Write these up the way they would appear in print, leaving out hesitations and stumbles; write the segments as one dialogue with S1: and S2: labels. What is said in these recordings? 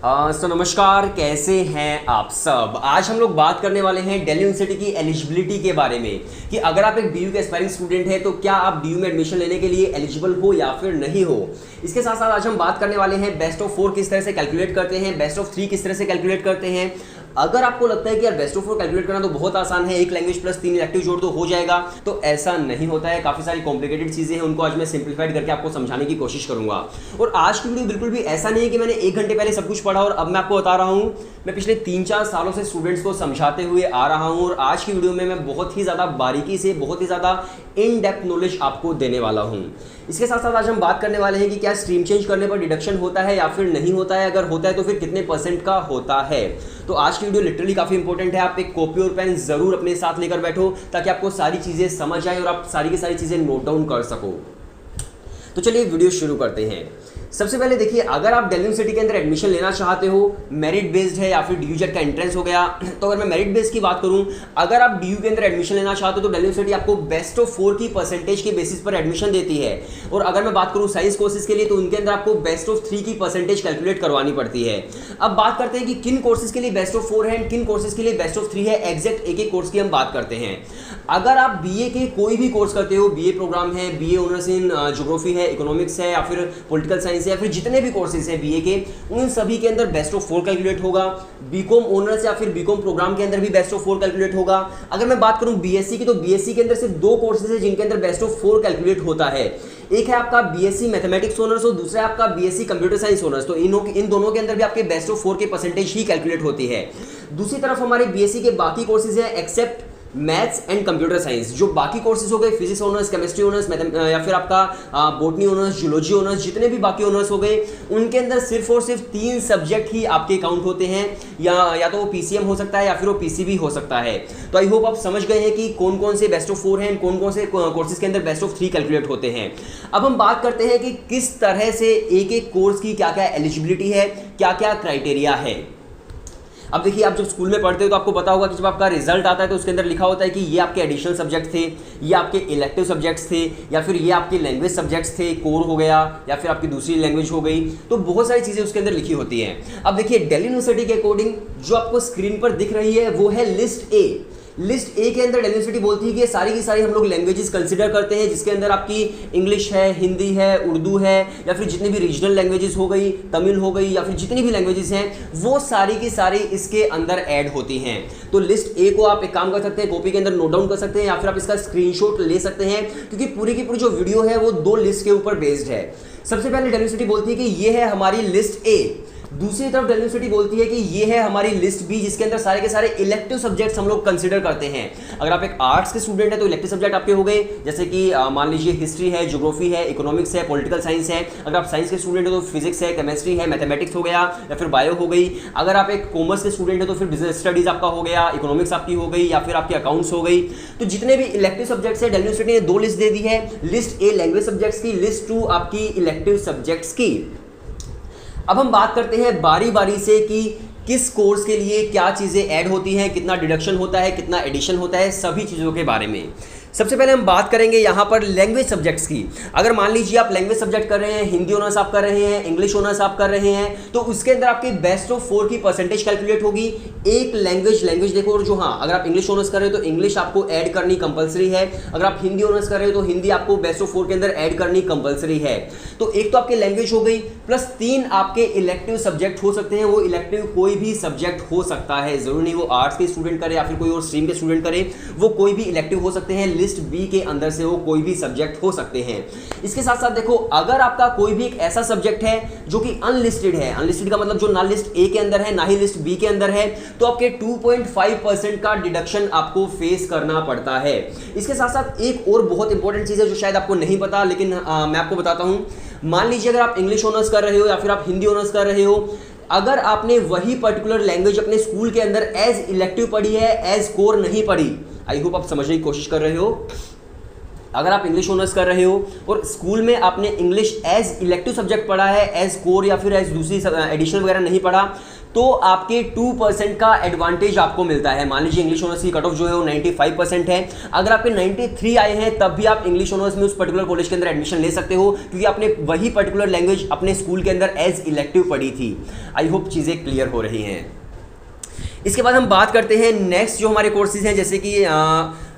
S1: नमस्कार, कैसे हैं आप सब। आज हम लोग बात करने वाले हैं दिल्ली यूनिवर्सिटी की एलिजिबिलिटी के बारे में कि अगर आप एक बीयू के एस्पायरिंग स्टूडेंट हैं तो क्या आप बीयू में एडमिशन लेने के लिए एलिजिबल हो या फिर नहीं हो। इसके साथ साथ आज हम बात करने वाले हैं बेस्ट ऑफ 4 किस तरह से कैलकुलेट करते हैं, बेस्ट ऑफ 3 किस तरह से कैलकुलेट करते हैं। अगर आपको लगता है कि यार बेस्ट ऑफ 4 कैलकुलेट करना तो बहुत आसान है, एक लैंग्वेज प्लस 3 इलेक्टिव जोड़ तो हो जाएगा, तो ऐसा नहीं होता है। काफी सारी कॉम्प्लिकेटेड चीजें हैं, उनको आज मैं सिंप्लीफाइड करके आपको समझाने की कोशिश करूंगा। और आज की वीडियो बिल्कुल भी ऐसा नहीं है कि मैंने 1 घंटे पहले सब कुछ पढ़ा और अब मैं आपको बता रहा हूं। मैं पिछले 3-4 सालों से स्टूडेंट्स को समझाते हुए आ रहा हूं और आज की वीडियो में मैं बहुत ही ज्यादा बारीकी से, बहुत ही ज्यादा इन डेप्थ नॉलेज आपको देने वाला हूं। इसके साथ साथ आज हम बात करने वाले हैं कि क्या स्ट्रीम चेंज करने पर डिडक्शन होता है या फिर नहीं होता है, अगर होता है तो फिर कितने % का होता है। तो आज की वीडियो लिटरली काफी इंपॉर्टेंट है। आप एक कॉपी और पेन जरूर अपने साथ लेकर बैठो ताकि आपको सारी चीजें समझ आए और आप सारी की सारी चीजें नोट डाउन कर सको। तो चलिए वीडियो शुरू करते हैं। सबसे पहले देखिए, अगर आप दिल्ली यूनिवर्सिटी के अंदर एडमिशन लेना चाहते हो, मेरिट बेस्ड है या फिर डीयूजेट का एंट्रेंस हो गया, तो अगर मैं मेरिट बेस्ड की बात करूं, अगर आप डीयू के अंदर एडमिशन लेना चाहते हो तो दिल्ली यूनिवर्सिटी आपको बेस्ट ऑफ 4 की परसेंटेज के बेसिस पर एडमिशन देती है। और अगर मैं बात करूं साइंस कोर्सेज के लिए तो उनके अंदर आपको बेस्ट ऑफ 3 की परसेंटेज कैलकुलेट करवानी पड़ती है। अब बात करते हैं कि किन कोर्सेज के लिए बेस्ट ऑफ 4 है, किन कोर्सेज के लिए बेस्ट ऑफ 3 है। एग्जैक्ट एक एक कोर्स की हम बात करते हैं। अगर आप बीए के कोई भी कोर्स करते हो, बीए प्रोग्राम है, बीए ऑनर्स इन ज्योग्राफी है, इकोनॉमिक्स है या फिर पॉलिटिकल साइंस है या फिर जितने भी कोर्सेज हैं बीए के, उन सभी के अंदर बेस्ट ऑफ 4 कैलकुलेट होगा। बीकॉम ऑनर्स या फिर बीकॉम प्रोग्राम के अंदर भी बेस्ट ऑफ 4 कैलकुलेट होगा। अगर मैं बात करूं बीएससी की, तो बीएससी के अंदर सिर्फ 2 कोर्सेज है जिनके अंदर बेस्ट ऑफ 4 कैलकुलेट होता है। एक है आपका बीएससी मैथमेटिक्स ऑनर्स और दूसरा है आपका बीएससी कंप्यूटर साइंस ऑनर्स। तो इन दोनों के अंदर भी आपके बेस्ट ऑफ 4 के परसेंटेज ही कैलकुलेट होती है। दूसरी तरफ हमारे बीएससी के बाकी कोर्सेज हैं except maths and computer science. जो बाकी कोर्सेज हो गए, फिजिक्स ऑनर्स, केमिस्ट्री ऑनर्स या फिर आपका बॉटनी ऑनर्स, जूलॉजी ऑनर्स, जितने भी बाकी ऑनर्स हो गए, उनके अंदर सिर्फ और सिर्फ 3 सब्जेक्ट ही आपके काउंट होते हैं। या तो वो पीसीएम हो सकता है या फिर वो पीसीबी हो सकता है। तो आई होप आप समझ गए हैं कि कौन कौन से बेस्ट ऑफ 4 हैं, कौन कौन से कोर्सेज के अंदर बेस्ट ऑफ 3 कैलकुलेट होते हैं। अब हम बात करते हैं कि किस तरह से एक एक कोर्स की क्या क्या एलिजिबिलिटी है, क्या क्या क्राइटेरिया है। अब देखिए, आप जब स्कूल में पढ़ते हो तो आपको पता होगा कि जब आपका रिजल्ट आता है तो उसके अंदर लिखा होता है कि ये आपके एडिशनल सब्जेक्ट थे, ये आपके इलेक्टिव सब्जेक्ट्स थे, या फिर ये आपके लैंग्वेज सब्जेक्ट्स थे, कोर हो गया या फिर आपकी दूसरी लैंग्वेज हो गई। तो बहुत सारी चीज़ें उसके अंदर लिखी होती हैं। अब देखिए, दिल्ली यूनिवर्सिटी के अकॉर्डिंग जो आपको स्क्रीन पर दिख रही है वो है लिस्ट ए। लिस्ट ए के अंदर दिल्ली यूनिवर्सिटी बोलती है कि सारी की सारी हम लोग लैंग्वेजेस कंसिडर करते हैं, जिसके अंदर आपकी इंग्लिश है, हिंदी है, उर्दू है या फिर जितनी भी रीजनल लैंग्वेजेस हो गई, तमिल हो गई या फिर जितनी भी लैंग्वेजेस हैं, वो सारी की सारी इसके अंदर ऐड होती हैं। तो लिस्ट ए को आप एक काम कर सकते हैं, कॉपी के अंदर नोट डाउन कर सकते हैं या फिर आप इसका स्क्रीनशॉट ले सकते हैं, क्योंकि पूरी की पूरी जो वीडियो है वो 2 लिस्ट के ऊपर बेस्ड है। सबसे पहले दिल्ली यूनिवर्सिटी बोलती है कि ये है हमारी लिस्ट ए। दूसरी तरफ दिल्ली यूनिवर्सिटी बोलती है कि ये है हमारी लिस्ट बी, जिसके अंदर सारे के सारे इलेक्टिव सब्जेक्ट्स हम लोग कंसीडर करते हैं। अगर आप एक आर्ट्स के स्टूडेंट है तो इलेक्टिव सब्जेक्ट आपके हो गए, जैसे कि मान लीजिए हिस्ट्री है, ज्योग्राफी है, इकोनॉमिक्स है, पॉलिटिकल साइंस है। अगर आप साइंस के स्टूडेंट है तो फिजिक्स है, केमिस्ट्री है, मैथमेटिक्स हो गया या फिर बायो हो गई। अगर आप एक कॉमर्स के स्टूडेंट है तो फिर बिजनेस स्टडीज आपका हो गया, इकोनॉमिक्स आपकी हो गई या फिर आपकी अकाउंट्स हो गई। तो जितने भी इलेक्टिव सब्जेक्ट्स है, दिल्ली यूनिवर्सिटी ने 2 लिस्ट दे दी है, लिस्ट ए लैंग्वेज सब्जेक्ट्स की, लिस्ट 2 आपकी इलेक्टिव सब्जेक्ट्स की। अब हम बात करते हैं बारी बारी से कि किस कोर्स के लिए क्या चीज़ें ऐड होती हैं, कितना डिडक्शन होता है, कितना एडिशन होता है, सभी चीज़ों के बारे में। सबसे पहले हम बात करेंगे यहाँ पर लैंग्वेज सब्जेक्ट्स की। अगर मान लीजिए आप लैंग्वेज सब्जेक्ट कर रहे हैं, हिंदी ऑनर्स आप कर रहे हैं, इंग्लिश ऑनर्स आप कर रहे हैं, तो उसके अंदर आपके बेस्ट ऑफ 4 की परसेंटेज कैलकुलेट होगी। एक लैंग्वेज देखो, और जो हाँ, अगर आप इंग्लिश ऑनर्स कर रहे हो तो इंग्लिश आपको ऐड करनी कंपलसरी है। अगर आप हिंदी ऑनर्स कर रहे हो तो हिंदी आपको बेस्ट ऑफ 4 के अंदर ऐड करनी कंपलसरी है। तो एक तो आपके लैंग्वेज हो गई, प्लस 3 आपके इलेक्टिव सब्जेक्ट हो सकते हैं। वो इलेक्टिव कोई भी सब्जेक्ट हो सकता है, जरूरी नहीं वो आर्ट्स के स्टूडेंट करे या फिर कोई और स्ट्रीम के स्टूडेंट करे, वो कोई भी इलेक्टिव हो सकते हैं। लिस्ट बी के अंदर से वो कोई भी सब्जेक्ट हो सकते हैं। इसके साथ साथ देखो, अगर आपका कोई भी एक ऐसा सब्जेक्ट है जो कि अनलिस्टेड है, अनलिस्टेड का मतलब जो ना लिस्ट ए के अंदर है ना ही लिस्ट बी के अंदर है, तो आपके 2.5% का डिडक्शन आपको फेस करना पड़ता है। इसके साथ साथ एक और बहुत इंपॉर्टेंट चीज है जो शायद आपको नहीं पता, लेकिन मैं आपको बताता हूं। मान लीजिए अगर आप इंग्लिश ऑनर्स कर रहे हो या फिर आप हिंदी ऑनर्स कर रहे हो, अगर आपने वही पर्टिकुलर लैंग्वेज अपने स्कूल के अंदर एज इलेक्टिव पढ़ी है, एज कोर नहीं पढ़ी, आई होप आप समझने की कोशिश कर रहे हो। अगर आप इंग्लिश ऑनर्स कर रहे हो और स्कूल में आपने इंग्लिश एज इलेक्टिव सब्जेक्ट पढ़ा है, एज कोर या फिर एज दूसरी एडिशनल वगैरह नहीं पढ़ा, तो आपके 2% का एडवांटेज आपको मिलता है। मान लीजिए इंग्लिश ऑनर्स की कट ऑफ जो है वो 95% है, अगर आपके 93 आए हैं तब भी आप इंग्लिश ऑनर्स में उस पर्टिकुलर कॉलेज के अंदर एडमिशन ले सकते हो, क्योंकि आपने वही पर्टिकुलर लैंग्वेज अपने स्कूल के अंदर एज इलेक्टिव पढ़ी थी। आई होप चीज़ें क्लियर हो रही हैं। इसके बाद हम बात करते हैं नेक्स्ट जो हमारे कोर्सेज हैं, जैसे कि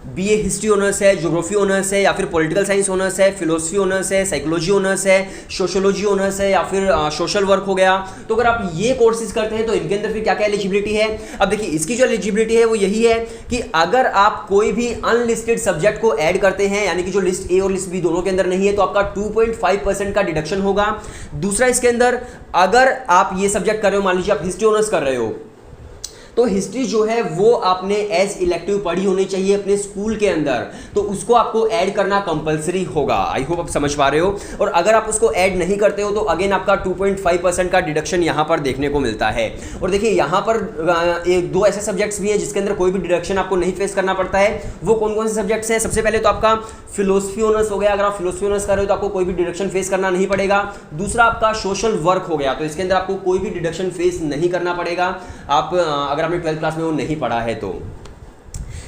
S1: बीए हिस्ट्री ऑनर्स है, ज्योग्राफी ऑनर्स है, या फिर पॉलिटिकल साइंस ऑनर्स है, फिलोसफी ऑनर्स है, साइकोलॉजी ऑनर्स है, सोशियोलॉजी ऑनर्स है, या फिर सोशल वर्क हो गया। तो अगर आप ये कोर्सेज करते हैं तो इनके अंदर फिर क्या क्या एलिजिबिलिटी है। अब देखिए इसकी जो एलिजिबिलिटी है वो यही है कि अगर आप कोई भी अनलिस्टेड सब्जेक्ट को ऐड करते हैं, यानी कि जो लिस्ट ए और लिस्ट बी दोनों के अंदर नहीं है, तो आपका 2.5% का डिडक्शन होगा। दूसरा, इसके अंदर अगर आप ये सब्जेक्ट कर रहे हो, मान लीजिए आप हिस्ट्री ऑनर्स कर रहे हो, तो हिस्ट्री जो है वो आपने एज इलेक्टिव पढ़ी होनी चाहिए अपने स्कूल के अंदर, तो उसको आपको ऐड करना कंपलसरी होगा। आई होप आप समझ पा रहे हो। और अगर आप उसको ऐड नहीं करते हो तो अगेन आपका 2.5% का डिडक्शन यहां पर देखने को मिलता है। और देखिए यहां पर एक दो ऐसे सब्जेक्ट्स भी हैं जिसके अंदर कोई भी डिडक्शन आपको नहीं फेस करना पड़ता है। वो कौन कौन से सब्जेक्ट्स हैं? सबसे पहले तो आपका फिलोसफी ऑनर्स हो गया, अगर आप फिलोसफी ऑनर्स कर रहे हो तो आपको कोई भी डिडक्शन फेस करना नहीं पड़ेगा। दूसरा आपका सोशल वर्क हो गया, तो इसके अंदर आपको कोई भी डिडक्शन फेस नहीं करना पड़ेगा, आप अगर आपने 12th क्लास में वो नहीं पढ़ा है तो।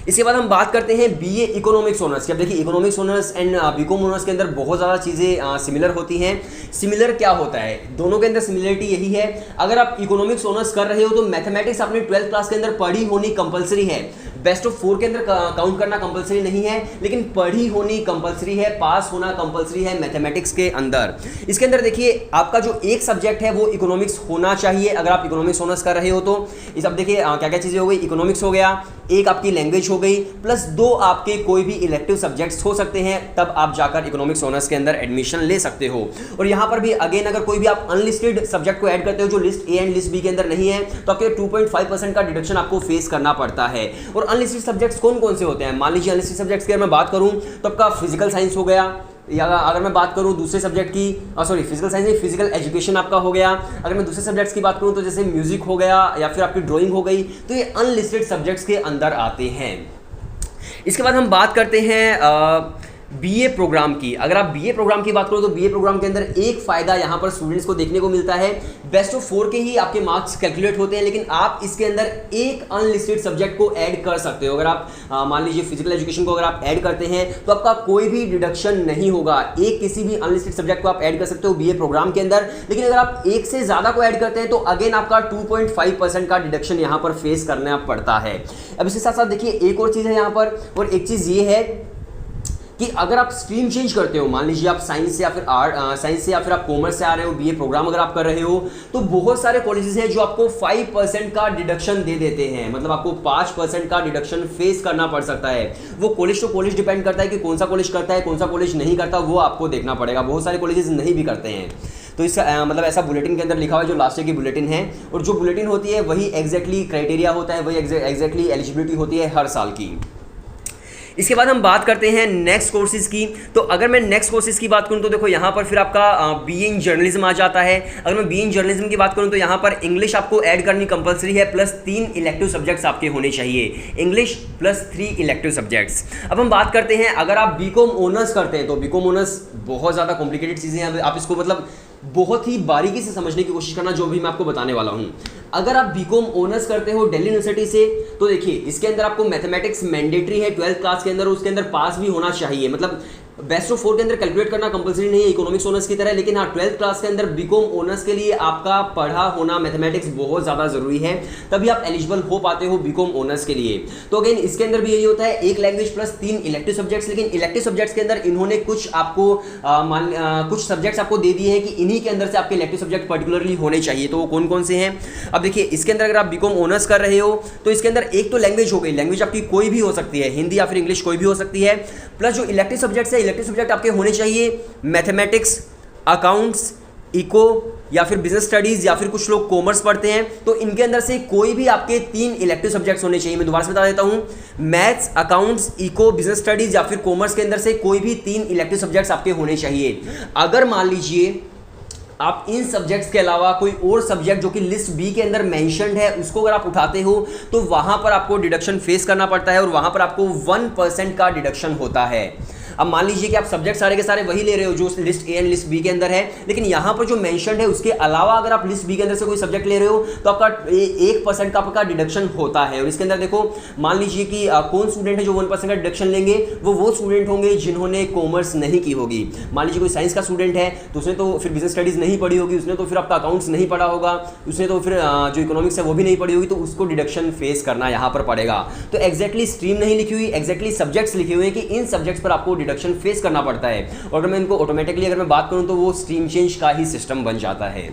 S1: इसके बाद हम बात करते हैं बीए इकोनॉमिक्स ऑनर्स की। अब देखिए economics honours and BCom honours के अंदर बहुत ज़्यादा चीज़ें सिमिलर होती हैं। सिमिलर क्या होता है? दोनों के अंदर सिमिलरिटी यही है, अगर आप इकोनॉमिक्स ऑनर्स कर रहे हो तो मैथमेटिक्स आपने 12th क्लास के अंदर पढ़ी होनी कंपलसरी है। बेस्ट ऑफ 4 के अंदर काउंट करना कंपलसरी नहीं है, लेकिन पढ़ी होनी कंपलसरी है, पास होना कंपलसरी है मैथमेटिक्स के अंदर। इसके अंदर देखिए आपका जो एक सब्जेक्ट है वो इकोनॉमिक्स होना चाहिए अगर आप इकोनॉमिक्स ऑनर्स कर रहे हो तो। इस अब देखिए क्या क्या चीज़ें हो गई, इकोनॉमिक्स हो गया, एक आपकी लैंग्वेज हो गई, प्लस 2 आपके कोई भी इलेक्टिव सब्जेक्ट्स हो सकते हैं, तब आप जाकर इकोनॉमिक्स ऑनर्स के अंदर एडमिशन ले सकते हो। और यहाँ पर भी अगेन अगर कोई भी आप अनलिस्टेड सब्जेक्ट को ऐड करते हो जो list A and list B के अंदर नहीं है, तो आपके 2.5% का डिडक्शन आपको फेस करना पड़ता है। और अनलिस्टेड सब्जेक्ट्स कौन कौन से होते हैं? मान लीजिए अनलिस्टेड सब्जेक्ट्स की अगर मैं बात करूँ तो आपका फिजिकल साइंस हो गया, या अगर मैं बात करूं दूसरे सब्जेक्ट की, सॉरी फिजिकल साइंस नहीं, फिजिकल एजुकेशन आपका हो गया। अगर मैं दूसरे सब्जेक्ट्स की बात करूं तो जैसे म्यूजिक हो गया या फिर आपकी ड्राइंग हो गई, तो ये अनलिस्टेड सब्जेक्ट्स के अंदर आते हैं। इसके बाद हम बात करते हैं बीए प्रोग्राम की। अगर आप बीए प्रोग्राम की बात करो तो बीए प्रोग्राम के अंदर एक फ़ायदा यहाँ पर स्टूडेंट्स को देखने को मिलता है, बेस्ट ऑफ 4 के ही आपके मार्क्स कैलकुलेट होते हैं, लेकिन आप इसके अंदर एक अनलिस्टेड सब्जेक्ट को ऐड कर सकते हो। अगर आप मान लीजिए फिजिकल एजुकेशन को अगर आप ऐड करते हैं तो आपका कोई भी डिडक्शन नहीं होगा, एक किसी भी अनलिस्टेड सब्जेक्ट को आप ऐड कर सकते हो बीए प्रोग्राम के अंदर। लेकिन अगर आप एक से ज़्यादा को ऐड करते हैं तो अगेन आपका 2.5% का डिडक्शन यहाँ पर फेस करना पड़ता है। अब इसके साथ साथ देखिए एक और चीज़ है यहाँ पर, और एक चीज़ ये है कि अगर आप स्ट्रीम चेंज करते हो, मान लीजिए आप साइंस से या फिर साइंस से या फिर आप कॉमर्स से आ रहे हो, बीए प्रोग्राम अगर आप कर रहे हो, तो बहुत सारे कॉलेजेस हैं जो आपको 5% का डिडक्शन दे देते हैं, मतलब आपको 5% का डिडक्शन फेस करना पड़ सकता है। वो कॉलेज टू कॉलेज डिपेंड करता है कि कौन सा कॉलेज करता है, कौन सा कॉलेज नहीं करता, वो आपको देखना पड़ेगा। बहुत सारे कॉलेजेस नहीं भी करते हैं, तो इसका मतलब ऐसा बुलेटिन के अंदर लिखा हुआ है जो लास्ट ईयर की बुलेटिन है, और जो बुलेटिन होती है वही एग्जैक्टली क्राइटेरिया होता है, वही एग्जैक्टली एलिजिबिलिटी होती है हर साल की। इसके बाद हम बात करते हैं नेक्स्ट कोर्सेज की। तो अगर मैं नेक्स्ट कोर्सेज की बात करूं तो देखो यहाँ पर फिर आपका बीए इन जर्नलिज्म आ जाता है। अगर मैं बीए इन जर्नलिज्म की बात करूं तो यहाँ पर इंग्लिश आपको ऐड करनी कंपलसरी है, प्लस 3 इलेक्टिव सब्जेक्ट्स आपके होने चाहिए, इंग्लिश प्लस 3 इलेक्टिव सब्जेक्ट्स। अब हम बात करते हैं अगर आप बीकॉम ऑनर्स करते हैं तो बीकॉम ऑनर्स बहुत ज़्यादा कॉम्प्लिकेटेड चीज़ें हैं, आप इसको मतलब बहुत ही बारीकी से समझने की कोशिश करना, जो भी मैं आपको बताने वाला हूँ। अगर आप बीकॉम ऑनर्स करते हो दिल्ली यूनिवर्सिटी से, तो देखिए इसके अंदर आपको मैथमेटिक्स मैंडेटरी है 12th क्लास के अंदर, उसके अंदर पास भी होना चाहिए, मतलब बेस्ट ऑफ 4 के अंदर कैलकुलेट करना कंपलसरी नहीं है इकोनॉमिक्स ऑनर्स की तरह, लेकिन हाँ 12th क्लास के अंदर बीकॉम ऑनर्स के लिए आपका पढ़ा होना मैथमेटिक्स बहुत ज़्यादा ज़रूरी है, तभी आप एलिजिबल हो पाते हो बीकॉम ऑनर्स के लिए। तो अगेन इसके अंदर भी यही होता है, एक लैंग्वेज प्लस 3 इलेक्टिव सब्जेक्ट्स, लेकिन इलेक्टिव सब्जेक्ट्स के अंदर इन्होंने कुछ आपको कुछ सब्जेक्ट्स आपको दे दिए हैं कि इन्हीं के अंदर से आपके इलेक्टिव सब्जेक्ट पर्टिकुलरली होने चाहिए। तो वो कौन कौन से हैं? अब देखिए इसके अंदर अगर आप बीकॉम ऑनर्स कर रहे हो तो इसके अंदर एक तो लैंग्वेज हो गई, लैंग्वेज आपकी कोई भी हो सकती है, हिंदी या फिर इंग्लिश कोई भी हो सकती है, प्लस जो इलेक्टिव सब्जेक्ट्स है, इलेक्टिव सब्जेक्ट आपके होने चाहिए मैथमेटिक्स, अकाउंट्स, इको या फिर बिजनेस स्टडीज, या फिर कुछ लोग कॉमर्स पढ़ते हैं, तो इनके अंदर से कोई भी आपके 3 इलेक्टिव सब्जेक्ट्स होने चाहिए। मैं दोबारा से बता देता हूं, maths, accounts, eco, business studies या फिर कॉमर्स के अंदर से कोई भी 3 इलेक्टिव सब्जेक्ट्स आपके होने चाहिए। अगर मान लीजिए आप इन सब्जेक्ट्स के अलावा कोई और सब्जेक्ट जो कि लिस्ट बी के अंदर मेंशन्ड है उसको अगर आप उठाते हो तो वहां पर आपको डिडक्शन फेस करना पड़ता है, और वहां पर आपको 1% का डिडक्शन होता है। अब मान लीजिए कि आप सब्जेक्ट सारे के सारे वही ले रहे हो जो list A and list B के अंदर है, लेकिन यहाँ पर जो मेंशन्ड है उसके अलावा अगर आप लिस्ट बी के अंदर से कोई सब्जेक्ट ले रहे हो तो आपका 1% का आपका डिडक्शन होता है। और इसके अंदर देखो, मान लीजिए कि कौन स्टूडेंट है जो 1% का डिडक्शन लेंगे, वो स्टूडेंट होंगे जिन्होंने कॉमर्स नहीं की होगी। मान लीजिए कोई साइंस का स्टूडेंट है तो उसने तो फिर बिजनेस स्टडीज नहीं पढ़ी होगी, उसने तो फिर आपका अकाउंट्स नहीं पढ़ा होगा, उसने तो फिर जो इकोनॉमिक्स है वो भी नहीं पढ़ी होगी, तो उसको डिडक्शन फेस करना यहाँ पर पड़ेगा। तो एग्जैक्टली स्ट्रीम नहीं लिखी हुई, एग्जैक्टली सब्जेक्ट्स लिखे हुए हैं कि इन सब्जेक्ट्स पर आपको डिडक्शन फेस करना पड़ता है। और अगर मैं इनको ऑटोमेटिकली अगर मैं बात करूँ तो वो स्ट्रीम चेंज का ही सिस्टम बन जाता है।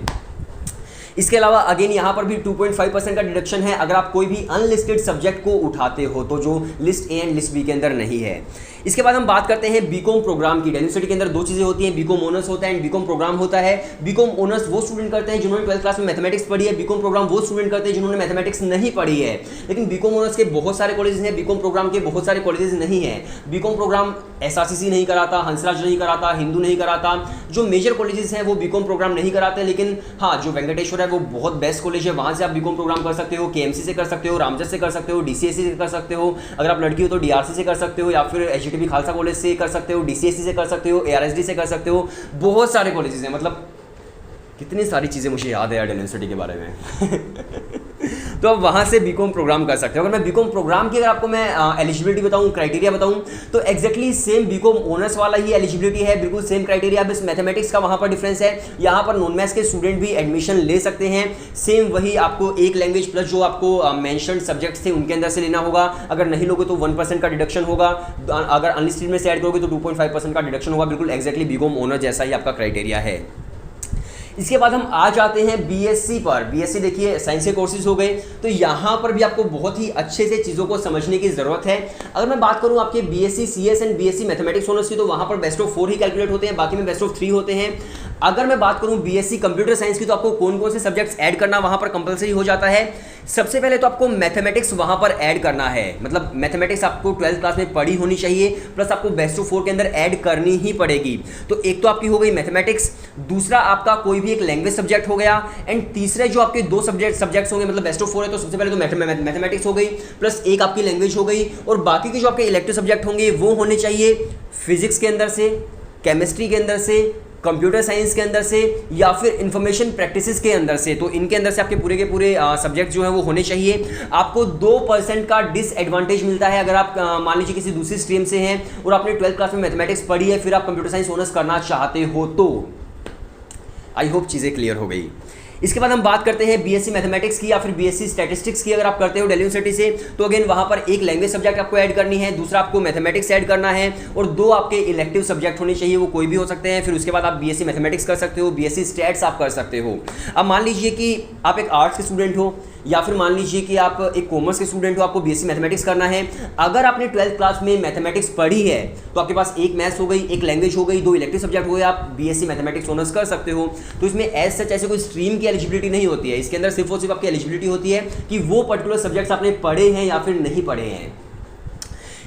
S1: इसके अलावा अगेन यहाँ पर भी 2.5% का डिडक्शन है अगर आप कोई भी अनलिस्टेड सब्जेक्ट को उठाते हो, तो जो list A and list B के अंदर नहीं है। इसके बाद हम बात करते हैं बीकॉम प्रोग्राम की। यूनिवर्सिटी के अंदर दो चीजें होती हैं, बीकॉम ऑनर्स होता है एंड बीकॉम प्रोग्राम होता है। बीकॉम ऑनर्स वो स्टूडेंट करते हैं जिन्होंने 12th क्लास में मैथमेटिक्स पढ़ी है, बीकॉम प्रोग्राम वो स्टूडेंट करते हैं जिन्होंने मैथमेटिक्स नहीं पढ़ी है। लेकिन बीकॉम ऑनर्स के बहुत सारे कॉलेजेस हैं, बीकॉम प्रोग्राम के बहुत सारे कॉलेजेस नहीं है। बीकॉम प्रोग्राम एसआरसीसी नहीं कराता, हंसराज नहीं कराता, हिंदू नहीं कराता, जो मेजर कॉलेजेस हैं वो बीकॉम प्रोग्राम नहीं कराते। लेकिन हाँ, जो वेंकटेश्वर है वो बहुत बेस्ट कॉलेज है, वहाँ से आप बीकॉम प्रोग्राम कर सकते हो, केएमसी से कर सकते हो, रामजस से कर सकते हो, डीसीएससी से कर सकते हो, अगर आप लड़की हो तो डीआरसी से कर सकते हो, या फिर एचजीटीबी खालसा कॉलेज से कर सकते हो, डीसीएससी से कर सकते हो, एआरएसडी से कर सकते हो। बहुत सारे कॉलेजेस हैं, मतलब कितनी सारी चीज़ें मुझे याद है यार यूनिवर्सिटी के बारे में तो अब वहाँ से बीकॉम प्रोग्राम कर सकते हो। अगर मैं बीकॉम प्रोग्राम की अगर आपको मैं एलिजिबिलिटी बताऊँ, क्राइटेरिया बताऊँ, तो एक्जैक्टली सेम बीकॉम ऑनर्स वाला ही एलिजिबिलिटी है, बिल्कुल सेम क्राइटेरिया। बस मैथमेटिक्स का वहाँ पर डिफरेंस है, यहाँ पर नॉन मैथ्स के स्टूडेंट भी एडमिशन ले सकते हैं। सेम वही आपको एक लैंग्वेज प्लस जो आपको मेंशन्ड सब्जेक्ट्स थे उनके अंदर से लेना होगा। अगर नहीं लोगे तो 1% का डिडक्शन होगा, अगर अनलिस्टेड में से ऐड करोगे तो 2.5% का डिडक्शन होगा। बिल्कुल एक्जैक्टली बीकॉम ऑनर जैसा ही आपका क्राइटेरिया है। इसके बाद हम आ जाते हैं बीएससी पर। बीएससी देखिए साइंस के कोर्सेज हो गए, तो यहाँ पर भी आपको बहुत ही अच्छे से चीज़ों को समझने की ज़रूरत है। अगर मैं बात करूँ आपके BSc CS and BSc mathematics honours की, तो वहाँ पर बेस्ट ऑफ 4 ही कैलकुलेट होते हैं, बाकी में बेस्ट ऑफ 3 होते हैं। अगर मैं बात करूं बीएससी कंप्यूटर साइंस की, तो आपको कौन कौन से सब्जेक्ट्स ऐड करना वहां पर कंपलसरी हो जाता है। सबसे पहले तो आपको मैथमेटिक्स वहां पर ऐड करना है, मतलब मैथमेटिक्स आपको 12th क्लास में पढ़ी होनी चाहिए, प्लस आपको बेस्ट ऑफ 4 के अंदर ऐड करनी ही पड़ेगी। तो एक तो आपकी हो गई मैथमेटिक्स, दूसरा आपका कोई भी एक लैंग्वेज सब्जेक्ट हो गया, एंड तीसरे जो आपके 2 सब्जेक्ट्स होंगे, मतलब बेस्ट ऑफ 4 है तो सबसे पहले तो मैथमेटिक्स हो गई, प्लस एक आपकी लैंग्वेज हो गई, और बाकी के जो आपके इलेक्टिव सब्जेक्ट होंगे वो होने चाहिए फिजिक्स के अंदर से, केमिस्ट्री के अंदर से, कंप्यूटर साइंस के अंदर से, या फिर इंफॉर्मेशन प्रैक्टिसेस के अंदर से। तो इनके अंदर से आपके पूरे के पूरे सब्जेक्ट जो है वो होने चाहिए। आपको 2% का डिसएडवांटेज मिलता है अगर आप मान लीजिए किसी दूसरी स्ट्रीम से हैं और आपने 12th क्लास में मैथमेटिक्स पढ़ी है, फिर आप कंप्यूटर साइंस ऑनर्स करना चाहते हो तो। आई होप चीज़ें क्लियर हो गई। इसके बाद हम बात करते हैं बीएससी मैथमेटिक्स की या फिर बीएससी स्टैटिस्टिक्स की। अगर आप करते हो दिल्ली यूनिवर्सिटी से, तो अगेन वहां पर एक लैंग्वेज सब्जेक्ट आपको ऐड करनी है, दूसरा आपको मैथमेटिक्स ऐड करना है, और 2 आपके इलेक्टिव सब्जेक्ट होने चाहिए, वो कोई भी हो सकते हैं। फिर उसके बाद आप बीएससी मैथमेटिक्स कर सकते हो, बीएससी स्टैट्स आप कर सकते हो। अब मान लीजिए कि आप एक आर्ट्स के स्टूडेंट हो, या फिर मान लीजिए कि आप एक कॉमर्स के स्टूडेंट हो, आपको बीएससी मैथमेटिक्स करना है। अगर आपने 12th क्लास में मैथमेटिक्स पढ़ी है तो आपके पास एक मैथ्स हो गई, एक लैंग्वेज हो गई, 2 इलेक्टिव सब्जेक्ट हो गए, आप बीएससी मैथमेटिक्स ऑनर्स कर सकते हो। तो इसमें एज सच ऐसे कोई स्ट्रीम की एलिजिबिलिटी नहीं होती है, इसके अंदर सिर्फ और सिर्फ आपकी एलिजिबिलिटी होती है कि वो पर्टिकुलर सब्जेक्ट्स आपने पढ़े हैं या फिर नहीं पढ़े हैं।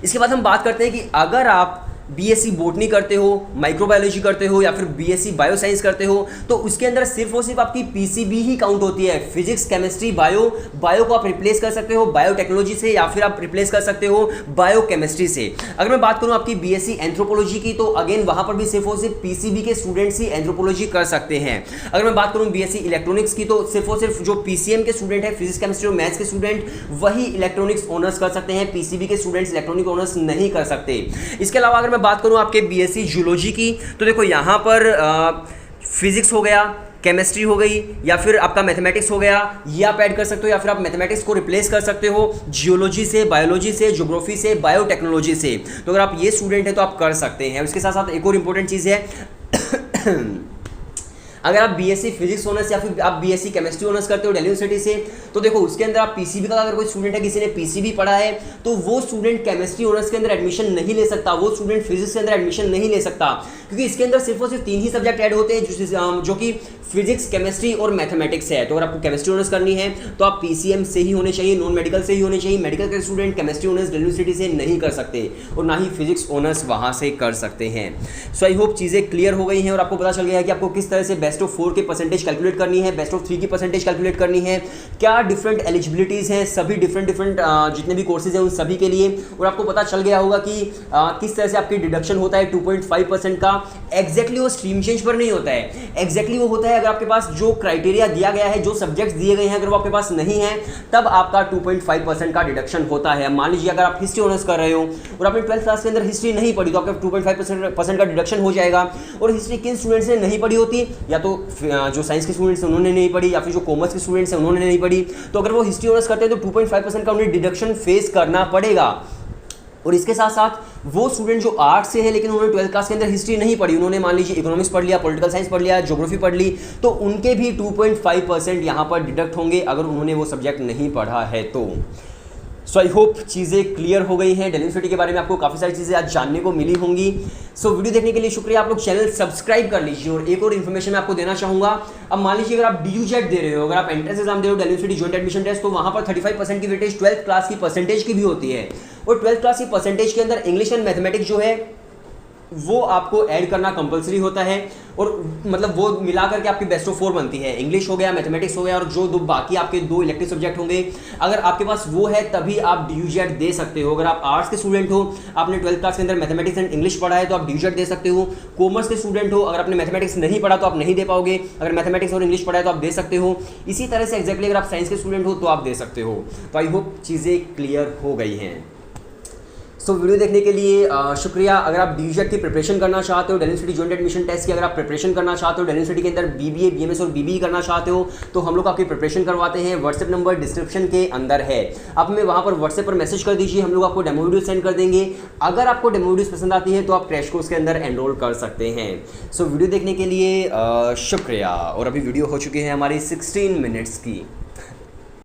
S1: इसके बाद हम बात करते हैं कि अगर आप बीएससी बॉटनी करते हो, माइक्रोबायोलॉजी करते हो, या फिर बीएससी बायोसाइंस करते हो, तो उसके अंदर सिर्फ और सिर्फ आपकी पीसीबी ही काउंट होती है। फिजिक्स, केमिस्ट्री, बायो को आप रिप्लेस कर सकते हो बायोटेक्नोलॉजी से, या फिर आप रिप्लेस कर सकते हो बायोकेमिस्ट्री से। अगर मैं बात करूं आपकी बीएससी एंथ्रोपोलॉजी की, तो अगेन वहां पर भी सिर्फ और सिर्फ पीसीबी के स्टूडेंट्स ही एंथ्रोपोलॉजी कर सकते हैं। अगर मैं बात करूं बीएससी इलेक्ट्रॉनिक्स की, तो सिर्फ और सिर्फ जो पीसीएम के स्टूडेंट है, फिजिक्स, केमिस्ट्री और मैथ्स के स्टूडेंट, वही इलेक्ट्रॉनिक्स ऑनर्स कर सकते हैं, पीसीबी के स्टूडेंट्स इलेक्ट्रॉनिक ऑनर्स नहीं कर सकते। इसके अलावा अगर मैं बात करूं आपके बीएससी जूलॉजी की, तो देखो यहाँ पर फिजिक्स हो गया, केमिस्ट्री हो गई, या फिर आपका मैथमेटिक्स हो गया, ये आप ऐड कर सकते हो, या फिर आप मैथमेटिक्स को रिप्लेस कर सकते हो जियोलॉजी से, बायोलॉजी से, ज्योग्राफी से, बायोटेक्नोलॉजी से। तो अगर आप ये स्टूडेंट हैं तो आप कर सकते हैं। उसके साथ साथ एक और इंपॉर्टेंट चीज़ है अगर आप बीएससी फिजिक्स ऑनर्स या फिर आप बीएससी केमिस्ट्री ऑनर्स करते हो दिल्ली यूनिवर्सिटी से, तो देखो उसके अंदर आप पीसीबी का, अगर कोई स्टूडेंट है किसी ने पीसीबी पढ़ा है, तो वो स्टूडेंट केमिस्ट्री ऑनर्स के अंदर एडमिशन नहीं ले सकता, वो स्टूडेंट फिजिक्स के अंदर एडमिशन नहीं ले सकता, क्योंकि इसके अंदर सिर्फ और सिर्फ 3 ही सब्जेक्ट ऐड होते हैं, जो कि फिजिक्स, केमिस्ट्री और मैथमेटिक्स है। तो अगर आपको केमिस्ट्री ऑनर्स करनी है तो आप पीसीएम से ही होने चाहिए, नॉन मेडिकल से ही होने चाहिए। मेडिकल के student chemistry honours Delhi university से नहीं कर सकते, और ना ही फिजिक्स ऑनर्स वहाँ से कर सकते हैं। सो आई होप चीज़ें क्लियर हो गई हैं और आपको पता चल गया है कि आपको किस तरह से बेस्ट ऑफ 4 के परसेंटेज कैलकुलेट करनी है, बेस्ट ऑफ 3 की परसेंटेज कैलकुलेट करनी है, क्या डिफरेंट एलिजिबिलिटीज़ हैं सभी डिफरेंट जितने भी कोर्सेज हैं उन सभी के लिए, और आपको पता चल गया होगा कि किस तरह से आपकी डिडक्शन होता है 2.5% का। एग्जैक्टली वो स्ट्रीम चेंज पर नहीं होता है, एग्जैक्टली वो होता है अगर आपके पास जो क्राइटेरिया दिया गया है, जो सब्जेक्ट्स दिए गए हैं, अगर वो आपके पास नहीं है तब आपका 2.5% का डिडक्शन होता है। मान लीजिए अगर आप हिस्ट्री ऑनर्स कर रहे हो और आपने 12th क्लास के अंदर हिस्ट्री नहीं पढ़ी तो आपका 2.5% का डिडक्शन हो जाएगा। और हिस्ट्री किन स्टूडेंट्स ने नहीं पढ़ी होती, या तो जो साइंस के स्टूडेंट्स हैं उन्होंने नहीं पढ़ी, या फिर जो कॉमर्स के स्टूडेंट्स हैं उन्होंने नहीं पढ़ी, तो अगर वो हिस्ट्री ऑनर्स करते हैं तो 2.5% का उन्हें डिडक्शन फेस करना पड़ेगा। और इसके साथ साथ वो स्टूडेंट जो आर्ट्स से है लेकिन उन्होंने 12th क्लास के अंदर हिस्ट्री नहीं पढ़ी, उन्होंने मान लीजिए इकोनॉमिक्स पढ़ लिया, पॉलिटिकल साइंस पढ़ लिया, ज्योग्राफी पढ़ ली, तो उनके भी 2.5% यहाँ पर डिडक्ट होंगे अगर उन्होंने वो सब्जेक्ट नहीं पढ़ा है तो। सो आई होप चीज़ें क्लियर हो गई हैं। डेल यूनिवर्सिटी के बारे में आपको काफ़ी सारी चीज़ें आज जानने को मिली होंगी। सो वीडियो देखने के लिए शुक्रिया। आप लोग चैनल सब्सक्राइब कर लीजिए। और एक और इन्फॉर्मेशन मैं आपको देना चाहूँगा, अब मान लीजिए अगर आप DUJET दे रहे हो, अगर आप एंट्रेंस एग्जाम दे रहे हो, Delhi university joint admission test, तो वहाँ पर 35% की वेटेज 12th क्लास की परसेंटेज की भी होती है। और 12th क्लास की परसेंटेज के अंदर इंग्लिश एंड मैथमेटिक्स जो है वो आपको ऐड करना कंपलसरी होता है, और मतलब वो मिला करके आपकी बेस्ट ऑफ 4 बनती है। इंग्लिश हो गया, मैथमेटिक्स हो गया, और जो बाकी आपके 2 इलेक्टिव सब्जेक्ट होंगे, अगर आपके पास वो है तभी आप DUJET दे सकते हो। अगर आप आर्ट्स के स्टूडेंट हो, आपने 12th क्लास के अंदर मैथमेटिक्स एंड इंग्लिश पढ़ा है तो आप DUJET दे सकते हो। कॉमर्स के स्टूडेंट हो, अगर आपने मैथमेटिक्स नहीं पढ़ा तो आप नहीं दे पाओगे, अगर मैथमेटिक्स और इंग्लिश पढ़ा है तो आप दे सकते हो। इसी तरह से एक्जैक्टली अगर आप साइंस के स्टूडेंट हो तो आप दे सकते हो। तो आई होप चीज़ें क्लियर हो गई हैं। सो वीडियो देखने के लिए शुक्रिया। अगर आप DUJET की प्रिपरेशन करना चाहते हो, Delhi university joint admission test की अगर आप प्रिपरेशन करना चाहते हो, डेल यूनिवर्सिटी के अंदर BBA, BMS और BBE करना चाहते हो, तो हम लोग आपकी प्रिपरेशन करवाते हैं। व्हाट्सएप नंबर डिस्क्रिप्शन के अंदर है, आप हमें वहाँ पर व्हाट्सएप पर मैसेज कर दीजिए, हम लोग आपको डेमो वीडियो सेंड कर देंगे। अगर आपको डेमो वीडियोस पसंद आती है तो आप क्रैश कोर्स के अंदर एनरोल कर सकते हैं। सो वीडियो देखने के लिए शुक्रिया। और अभी वीडियो हो चुकी है हमारी 16 मिनट्स की।